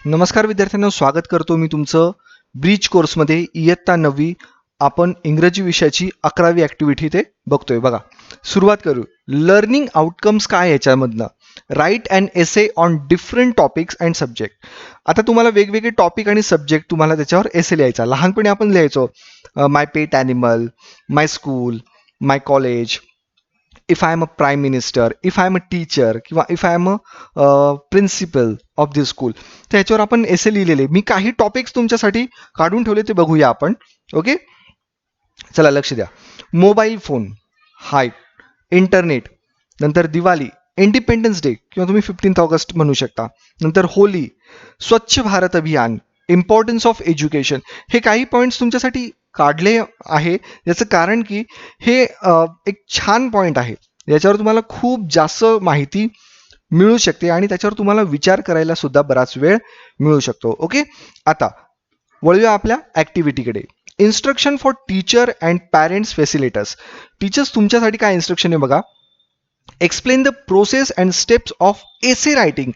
नमस्कार विद्यार्थ्यांनो, स्वागत करतो मी तुमचं ब्रिज कोर्समध्ये. इयत्ता 9वी आपण इंग्रजी विषयाची 11वी ॲक्टिव्हिटी इथे बघतोय. बघा, सुरुवात करू. लर्निंग आउटकम्स काय याच्यामधनं? Write and essay on different topics and subject. आता तुम्हाला वेगवेगळे टॉपिक आणि सब्जेक्ट तुम्हाला त्याच्यावर एसे लिहायचा. लहानपणी आपण लिहायचो my pet animal, my school, my college, if I am a prime minister, if I am a teacher किंवा if I am a principal of this school. त्याच्यावर आपण एसे लिहिलेले. मी काही टॉपिक्स तुमच्यासाठी काढून ठेवले, ते बघूया आपण. ओके, चला लक्ष द्या. मोबाईल फोन, हाय, इंटरनेट, नंतर दिवाळी, इंडिपेंडन्स डे किंवा तुम्ही 15 ऑगस्ट म्हणू शकता, नंतर होली, स्वच्छ भारत अभियान, इम्पॉर्टन्स ऑफ एज्युकेशन. हे काही पॉईंट्स तुमच्यासाठी काढले आहे. याचं कारण की हे एक छान पॉईंट आहे. याच्यावर तुम्हाला खूप जास्त माहिती मिळू शकते आणि त्याच्यावर तुम्हाला विचार करायला सुद्धा बराच वेळ मिळू शकतो. ओके, आता वळूया आपल्या ॲक्टिव्हिटीकडे. Instruction for teacher and parents facilitators. Teachers तुमच्यासाठी काय इन्स्ट्रक्शन आहे बघा. Explain the process and steps of essay writing.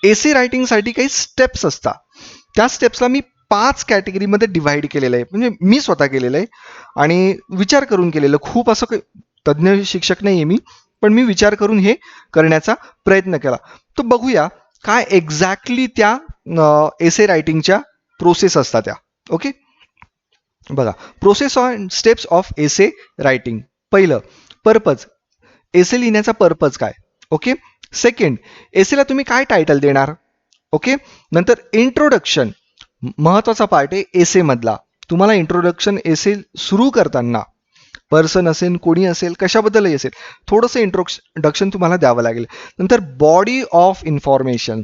Essay रायटिंगसाठी काही स्टेप्स असतात. त्या स्टेप्सला मी 5 कॅटेगरीमध्ये डिव्हाइड केलेलं आहे. म्हणजे मी स्वतः केलेलं आहे आणि विचार करून केलेलं. खूप असं काही तज्ज्ञ शिक्षक नाही आहे मी, पण मी विचार करून हे करण्याचा प्रयत्न केला. तर बघूया काय एक्झॅक्टली त्या एसे रायटिंगच्या प्रोसेस असतात त्या. ओके, बघा, process on steps of essay writing. पहिलं, पर्पज. एसे लिहिण्याचा पर्पज काय. ओके, सेकंड, एसेला तुम्ही काय टायटल देणार. ओके, नंतर इंट्रोडक्शन, महत्वाचा पार्ट आहे एसे मधला. तुम्हाला इंट्रोडक्शन एसे सुरू करताना पर्सन असेल, कोणी असेल, कशाबद्दलही असेल, थोडंसं इंट्रोडक्शन तुम्हाला द्यावं लागेल. नंतर बॉडी ऑफ इन्फॉर्मेशन.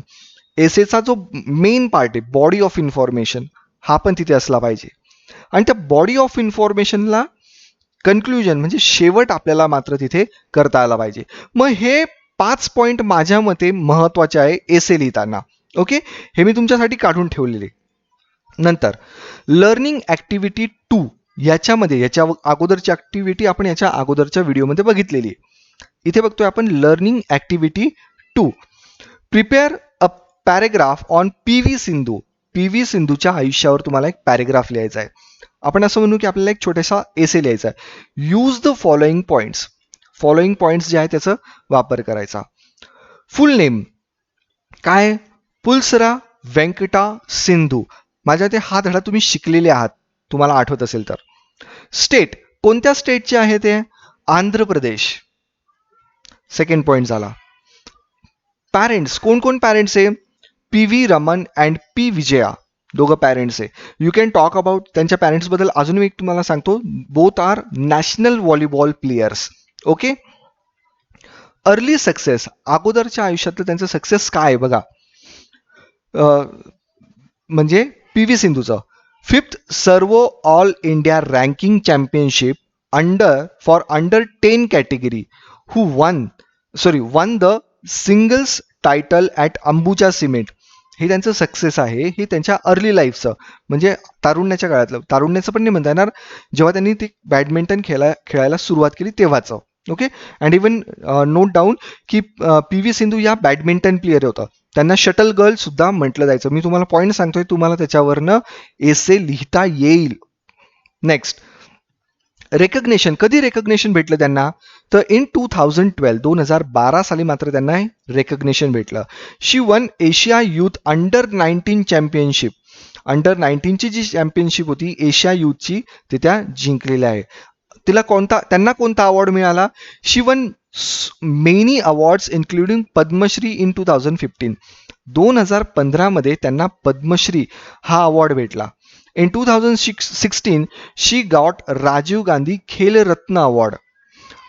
एसेचा जो मेन पार्ट आहे बॉडी ऑफ इन्फॉर्मेशन, हा पण तिथे असला पाहिजे. आणि त्या बॉडी ऑफ इन्फॉर्मेशनला कन्क्लुजन म्हणजे शेवट आपल्याला मात्र तिथे करता आला पाहिजे. मग हे 5 पॉईंट माझ्या मते महत्वाचे आहे एसे लिहिताना. ओके, हे मी तुमच्यासाठी काढून ठेवलेले. नंतर लर्निंग ॲक्टिव्हिटी 2. याच्या अगोदरची ॲक्टिव्हिटी आपण याच्या अगोदरच्या व्हिडिओमध्ये बघितलेली आहे. इथे बघतोय आपण learning activity 2. Prepare a paragraph on P V Sindhu. P V सिंधूच्या आयुष्यावर तुम्हाला एक पॅरेग्राफ लिहायचा आहे. आपण असं म्हणू की आपल्याला एक छोटासा एसे लिहायचा आहे. Use the following points. Following points जे आहे त्याचा वापर करायचा. फुल नेम काय, पुलसरा व्यंकटा सिंधू. माझ्या ते हा धडा तुम्ही शिकलेले आहात, तुम्हाला आठवत असेल तर. स्टेट, कोणत्या स्टेटचे आहे ते, आंध्र प्रदेश. सेकंड पॉईंट झाला. पॅरेंट्स, कोण कोण पॅरेंट्स आहे, P V Raman and P Vijaya, दोघं पॅरेंट्स आहे. यू कॅन टॉक अबाउट त्यांच्या पॅरेंट्सबद्दल. अजून मी एक तुम्हाला सांगतो, both are national volleyball players. Okay, early success, अगोदरच्या आयुष्यातलं त्यांचं सक्सेस काय आहे बघा. म्हणजे पी व्ही सिंधूचं 5th Servo all India ranking championship under 10 category, who won the singles title at Ambuja cement. हे त्यांचं सक्सेस आहे. हे त्यांच्या अर्ली लाईफचं म्हणजे तारुण्याच्या काळातलं, तारुण्याचं पण नाही म्हणता येणार, जेव्हा त्यांनी ती बॅडमिंटन खेळायला सुरुवात केली तेव्हाचं. Okay, and even note down की पी व्ही सिंधू या बॅडमिंटन प्लेअर होतं. त्यांना शटल गर्ल सुद्धा म्हटलं जायचं. मी तुम्हाला पॉईंट सांगतोय, तुम्हाला त्याच्यावरनं एसे लिहिता येईल. Next, recognition. कधी रेकग्नेशन भेटलं त्यांना, तर इन 2012 साली मात्र त्यांना रेकग्नेशन भेटलं. She won Asia youth under 19 championship. Under 19ची जी चॅम्पियनशिप होती एशिया यूथची, ते त्या जिंकलेल्या आहे. त्यांना कोणता अवॉर्ड मिळाला, she won many awards including Padma Shri in 2015. 2015 मध्ये त्यांना पद्मश्री हा अवॉर्ड भेटला. In 2016 she got Rajiv Gandhi Khel Ratna award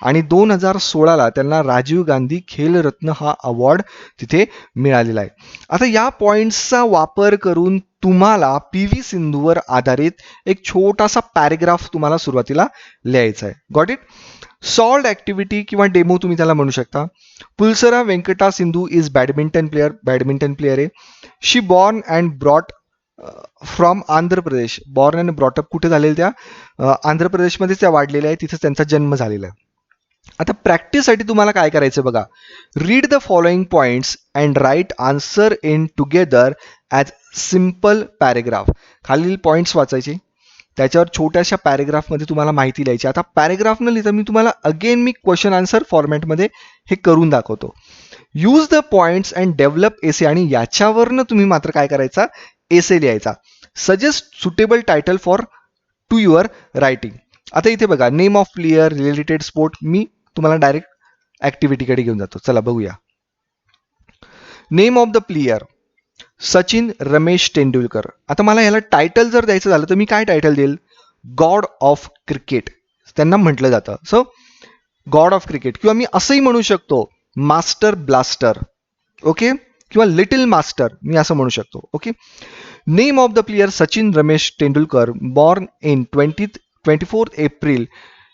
आणि 2016ला त्यांना राजीव गांधी खेलरत्न हा अवॉर्ड तिथे मिळालेला आहे. आता या पॉईंट्सचा वापर करून तुम्हाला पी व्ही सिंधूवर आधारित एक छोटासा पॅरेग्राफ तुम्हाला सुरुवातीला लिहायचा आहे. Got it. सॉल्ड ॲक्टिव्हिटी किंवा डेमो तुम्ही त्याला म्हणू शकता. Pusarla Venkata Sindhu is badminton player आहे. She born and brought from Andhra Pradesh. Born and brought up कुठे झालेल्या, त्या आंध्र प्रदेशमध्येच त्या वाढलेल्या आहे, तिथेच त्यांचा जन्म झालेला आहे. आता प्रॅक्टिससाठी तुम्हाला काय करायचं बघा, read the following points and write answer in together as simple paragraph. खालील पॉइंट्स वाचायचे, त्याच्यावर छोट्याशा पॅरेग्राफमध्ये तुम्हाला माहिती लिहायची. आता पॅरेग्राफ न लिहिता मी तुम्हाला अगेन मी क्वेश्चन आन्सर फॉर्मॅटमध्ये हे करून दाखवतो. Use the points and develop essay, आणि याच्यावरनं तुम्ही मात्र काय करायचा, एसे लिहायचा. Suggest suitable title for to your writing. आता इथे बघा, name of player, related sport. मी तुम्हाला डायरेक्ट ॲक्टिव्हिटीकडे घेऊन जातो. चला बघूया. Name of the player Sachin Ramesh Tendulkar. आता मला ह्याला टायटल जर द्यायचं झालं तर मी काय टायटल देईल, गॉड ऑफ क्रिकेट त्यांना म्हटलं जातं. सो गॉड ऑफ क्रिकेट, किंवा मी असंही म्हणू शकतो मास्टर ब्लास्टर, ओके, किंवा लिटिल मास्टर मी असं म्हणू शकतो. Okay. Name of the player Sachin Ramesh Tendulkar, born in 24 April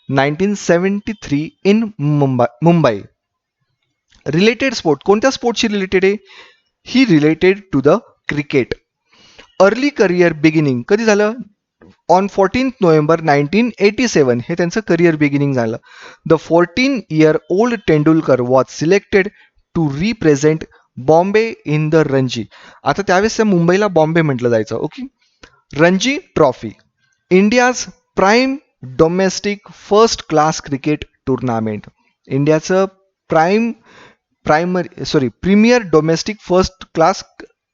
1973 in Mumbai. Related sport, कोणत्या स्पोर्टशी रिलेटेड आहे, ही related to the cricket. Early career beginning कधी झालं, ऑन 14 नोव्हेंबर 1987 हे त्यांचं करिअर बिगिनिंग झालं. The 14-year-old Tendulkar was selected to represent Bombay in the Ranji. आता त्यावेळेस त्या मुंबईला बॉम्बे म्हटलं जायचं. Okay. Ranji trophy, India's prime domestic first class cricket tournament. इंडियाचं premier domestic first class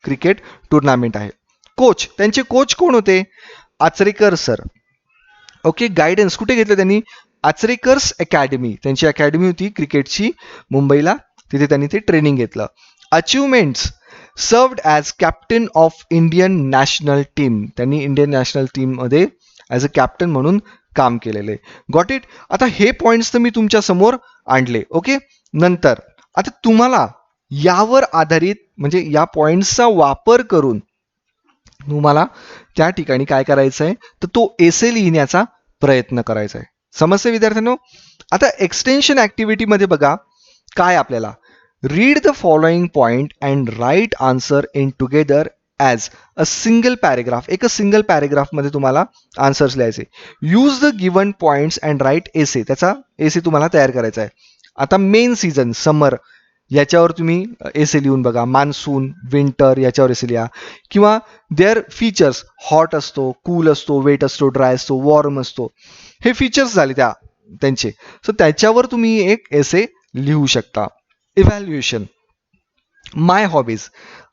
cricket tournament आहे. कोच, त्यांचे कोच कोण होते, आचरेकर सर. ओके. गायडन्स कुठे घेतलं त्यांनी, आचरेकर्स अकॅडमी, त्यांची अकॅडमी होती क्रिकेटची मुंबईला, तिथे त्यांनी ते ट्रेनिंग घेतलं. Achievements, served as captain of Indian national team, त्यांनी इंडियन नॅशनल टीममध्ये ॲज अ कॅप्टन म्हणून काम केलेले. Got it. आता हे पॉइंट्स तर मी तुमच्या समोर आणले. ओके. नंतर आता तुम्हाला यावर आधारित म्हणजे या पॉइंट्सचा वापर करून तुम्हाला त्या ठिकाणी काय करायचं आहे, तर तो एसे लिहिण्याचा प्रयत्न करायचा आहे. समजते विद्यार्थ्यांनो. आता एक्सटेन्शन ॲक्टिव्हिटीमध्ये बघा काय आपल्याला, read the following point and write answer in together as a single paragraph. एक सिंगल पॅरेग्राफमध्ये तुम्हाला आन्सर्स लिहायचे. Use the given points and write essay, त्याचा एसे तुम्हाला तयार करायचा आहे. आता मेन सीझन समर याच्यावर तुम्ही एसे लिहून बघा, मान्सून, विंटर याच्यावर एसे लिहा, किंवा देअर फीचर्स, हॉट असतो, कूल असतो, वेट असतो, ड्राय असतो, वॉर्म असतो, हे फीचर्स झाले त्यांचे. सो त्याच्यावर तुम्ही एक एसे लिहू शकता. इव्हॅल्युएशन, माय हॉबीज.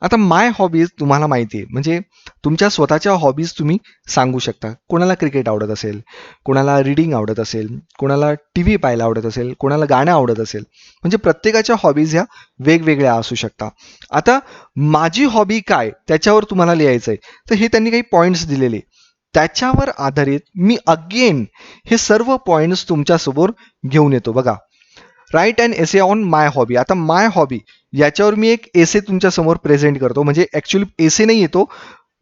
आता माय हॉबीज तुम्हाला माहिती आहे, म्हणजे तुमच्या स्वतःच्या हॉबीज तुम्ही सांगू शकता. कोणाला क्रिकेट आवडत असेल, कोणाला रीडिंग आवडत असेल, कोणाला टी व्ही पाहायला आवडत असेल, कोणाला गाणं आवडत असेल, म्हणजे प्रत्येकाच्या हॉबीज ह्या वेगवेगळ्या असू शकतात. आता माझी हॉबी काय त्याच्यावर तुम्हाला लिहायचं आहे, तर हे त्यांनी काही पॉईंट्स दिलेले, त्याच्यावर आधारित मी अगेन हे सर्व पॉईंट्स तुमच्यासमोर घेऊन येतो. बघा, write and essay on my hobby. आता माय हॉबी याच्यावर मी एक एसे तुमच्या समोर प्रेझेंट करतो, म्हणजे ॲक्च्युली एसे नाही येतो,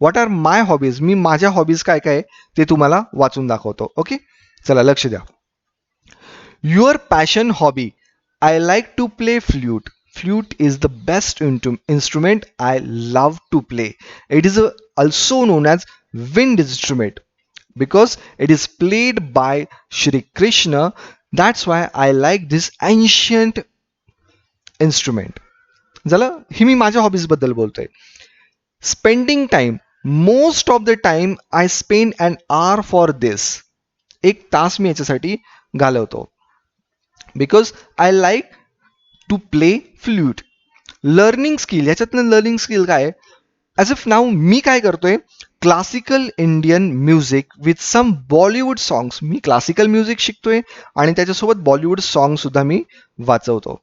व्हॉट आर माय हॉबीज, मी माझ्या हॉबीज काय काय ते तुम्हाला वाचून दाखवतो. ओके. चला लक्ष द्या. Your passion hobby, I like to play flute. Flute is the best instrument I love to play. It is also known as wind instrument because it is played by Shri Krishna. That's why I like this ancient instrument. झालं, ही मी माझ्या hobbies बद्दल बोलतोय. Spending time, most of the time I spend an hour for this. एक तास मी याच्यासाठी घालवतो. Because I like to play flute. Learning skill, याच्यातलं लर्निंग स्किल काय, ॲज इफ नाऊ मी काय करतोय, classical Indian music with some Bollywood songs. मी क्लासिकल म्युझिक शिकतोय आणि त्याच्यासोबत बॉलिवूड सॉंग सुद्धा मी वाचवतो.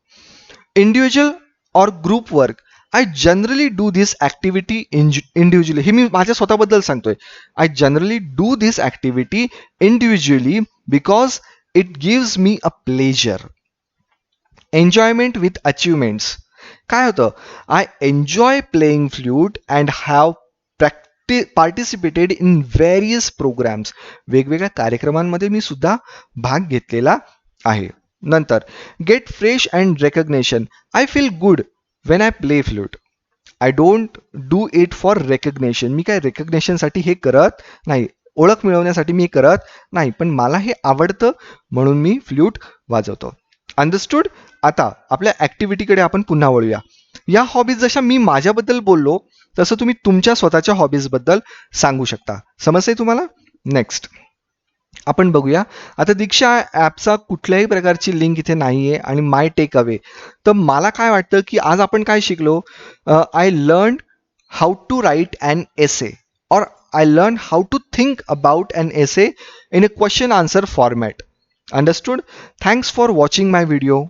इंडिव्हिज्युअल और group work, I generally do this activity individually. हे मी माझ्या स्वतःबद्दल सांगतोय. I generally do this activity individually because it gives me a pleasure. Enjoyment with achievements, काय होतं, I enjoy playing flute and have participated in various programmes. वेगवेगळ्या कार्यक्रमांमध्ये मी सुद्धा भाग घेतलेला आहे. नंतर get fresh and recognition, I feel good when I play flute. I don't do it for recognition. मी काय रेकग्नेशनसाठी हे करत नाही, ओळख मिळवण्यासाठी मी करत नाही, पण मला हे आवडतं म्हणून मी फ्ल्यूट वाजवतो. अंडरस्टूड. आता आपल्या ॲक्टिव्हिटीकडे आपण पुन्हा वळूया. या हॉबीज जशा मी माझ्याबद्दल बोललो तसं तुम्ही तुमच्या स्वतःच्या हॉबीजबद्दल सांगू शकता. समजतंय तुम्हाला? नेक्स्ट आपण बघूया. आता दीक्षा ॲपचा कुठल्याही प्रकारची लिंक इथे नाही आहे आणि माय टेक अवे. तर मला काय वाटतं की आज आपण काय शिकलो? I learn how to write an essay और I learn how to think about an essay in a question answer format. Understood. Thanks for watching my video.